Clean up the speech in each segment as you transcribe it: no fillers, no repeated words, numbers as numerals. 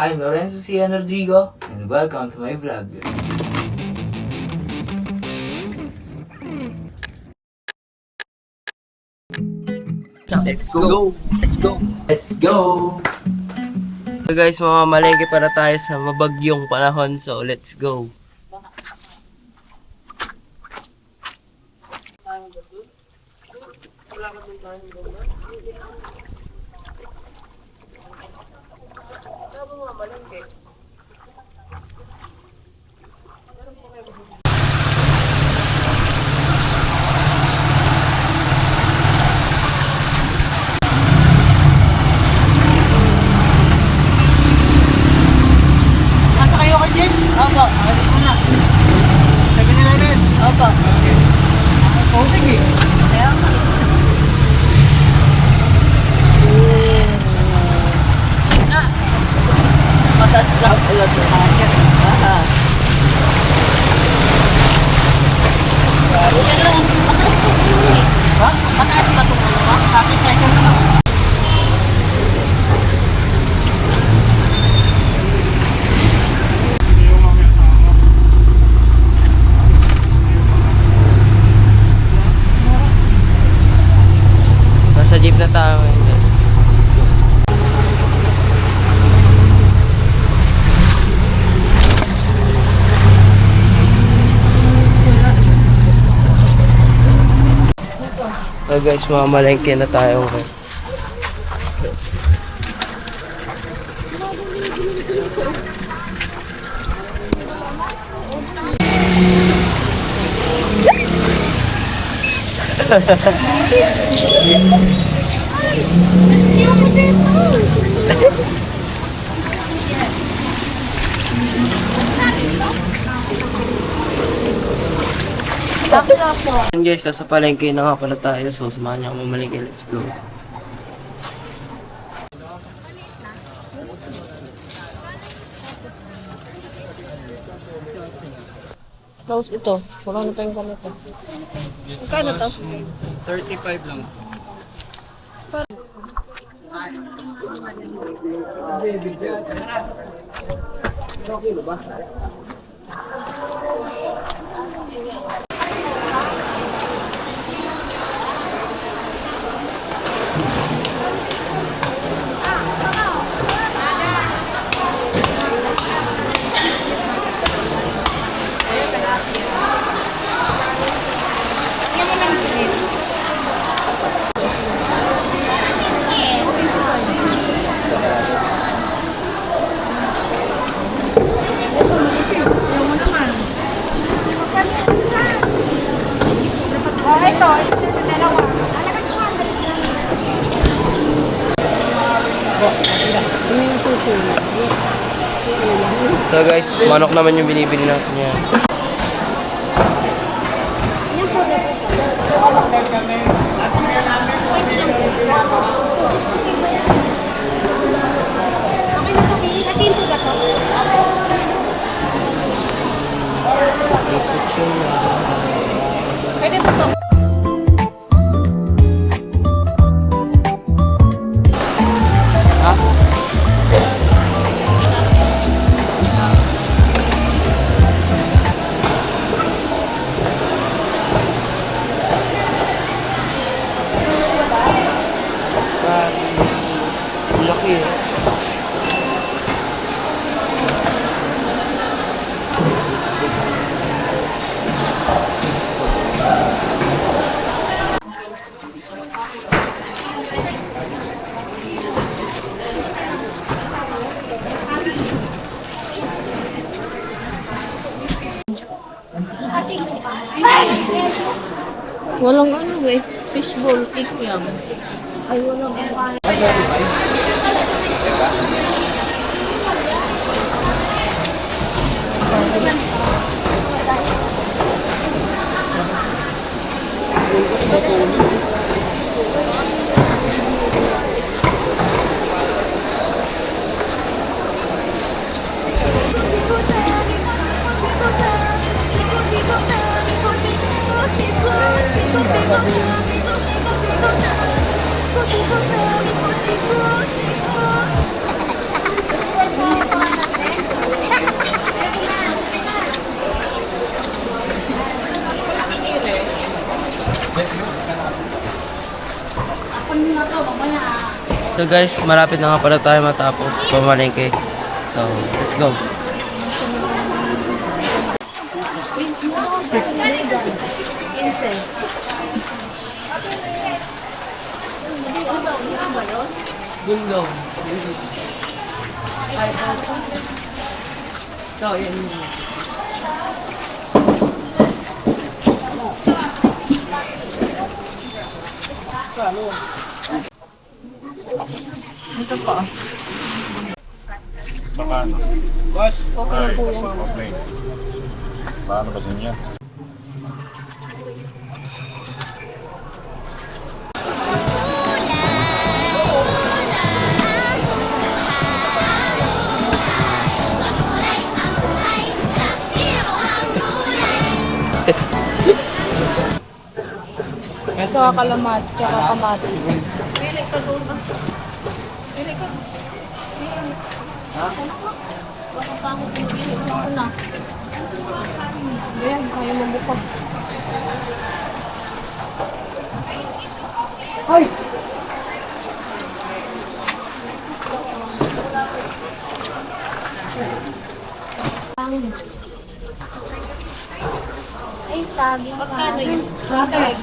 I'm Lorenzo Cian Rodrigo and welcome to my vlog. Let's go! Let's go! Let's go! So guys, mamamalengke para tayo sa mabagyong panahon. So, let's go. Nasa kayo ka, Jen? Opo. Alis mo na. Sabi na namin? Opo. Okay. Tubig eh. Kaya ka. Mataas lang pala ito. Aha. Mataas po ito. Ha? Mataas ba ito? Happy second na. Nasa jeep na tayo ngayon guys. Let's go. So guys, mamamalengke na tayo ngayon. Yun guys, nasa palengke na nga pala tayo. So, samahan niyo ako mamalengke. Let's go. Close ito. Wala na tayong ganito. Magkano to? 35 lang. So guys, manok naman yung binibili natin yan. Pwede ba ito? Laki eh. Walang ano eh. Fishball cake yan. Ay, walang ano. So guys, malapit na nga pala tayo matapos pamalengke. So, let's go. Bingo. So, yan. Ito pa. Baka ano? Boss, Okay. Paano ba niya? Saka kalamat, tsaka kamatis. Pili ka doon ba? Pili ka. Baka pangit yung pili mo na. Ayan, kaya mo buka. ay! Ay, sabi. Magkano yun? Matag.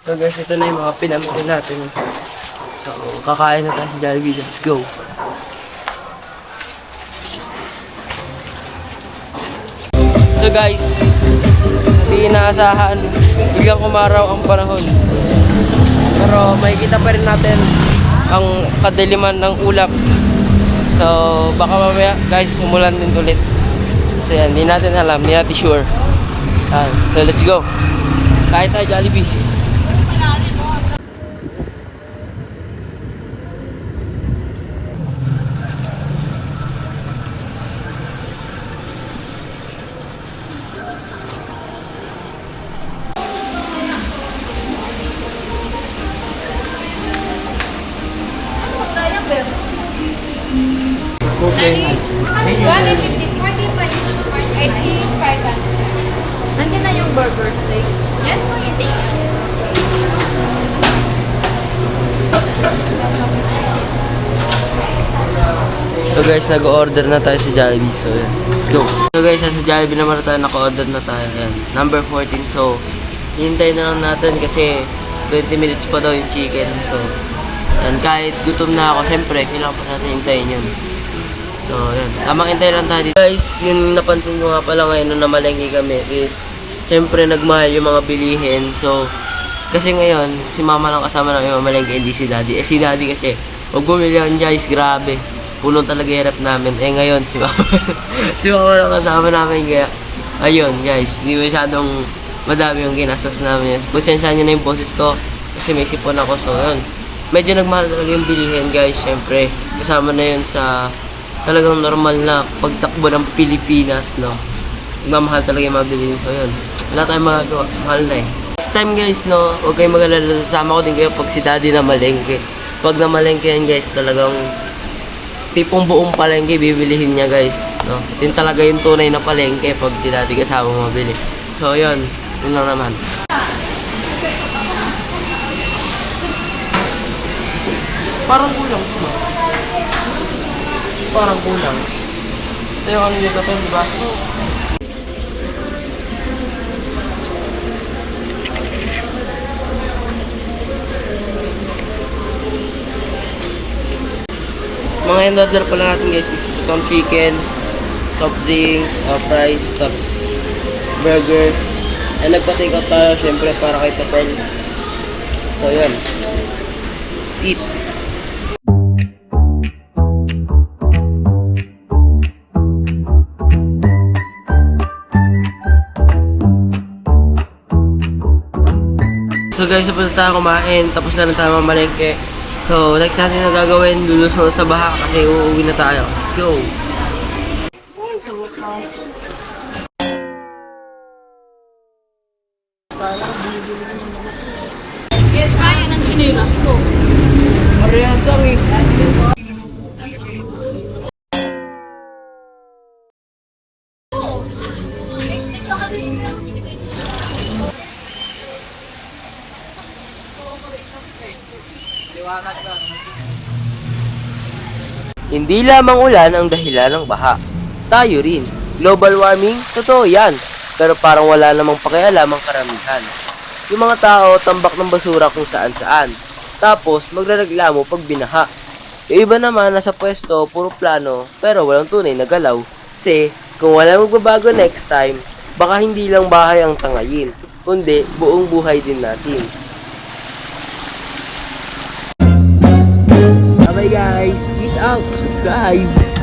So guys, ito na yung mga pinamili natin. So, kakain na tayo sa Jollibee. Let's go. So guys, hindi inaasahan, biglang umaraw ang panahon. Pero makikita pa rin natin ang kadiliman ng ulap. So baka mamaya guys, umulan din ulit. So yan, hindi natin alam, hindi natin sure. So let's go. Kain tayo Jollibee. Okay. 150, 45. I see 500. Nandiyan na yung burger steak. Yan po yung take. So guys, nag-order na tayo sa Jollibee. So yan. Let's go. So guys, sa Jollibee naman tayo, naka-order na tayo. Yan. Number 14. So, hintay na lang natin kasi 20 minutes pa daw yung chicken. So, yan. Kahit gutom na ako, syempre, kailangan pa natin hintayin yun. So, yan. Tamang hintay lang tayo dito. Guys, yung napansin ko nga pala ngayon nung namalengke kami is, syempre, nagmahal yung mga bilihin. So, kasi ngayon, si mama lang kasama namin mamalengke, hindi si daddy. Si daddy kasi, wag bumili yan guys, grabe. Puno talaga yung rep namin. Ngayon, si mama, si mama lang kasama namin. Kaya, ayun guys, hindi masyadong madami yung ginastos namin. Pasensya nyo na yung boses ko kasi may sipon ako. So, yun. Medyo nagmahal talaga yung bilihin guys, syempre. Kasama na yun sa talagang normal na pagtakbo ng Pilipinas, no? Nagmamahal talaga yung mga bilihin. So, yun. Wala tayong magagawa. Mahal na eh. Next time guys, no, huwag kayong mag-alala. Sasama ko din kayo pag si daddy na malengke. Pag na malengke yan guys, talagang tipong buong palengke bibilihin niya guys, no? Yun talaga yung tunay na palengke pag si daddy kasama mabili. So, yun. Yun lang naman. Parang kulang. Parang kulang. Ito yung ano nito to, diba? Mga in-order pala natin guys is itong chicken, soft drinks, fries, tops, burger. And nagpa-take out tayo syempre para kay Papel. So yun. Let's eat. So guys, tapos na tayo kumain, tapos na rin tayo mamalengke. So next natin na gagawin, lulusong sa baha kasi uuwi na tayo. Let's go! Sinas mo. Parehas lang eh. Hindi lamang ulan ang dahilan ng baha. Tayo rin. Global warming, totoo yan. Pero parang wala namang pakialam ang karamihan. Yung mga tao tambak ng basura kung saan saan. Tapos magrereklamo pag binaha. Yung iba naman nasa pwesto, puro plano, pero walang tunay na galaw. Kasi kung wala magbabago next time, baka hindi lang bahay ang tangayin, kundi buong buhay din natin. Bye guys, peace out, subscribe.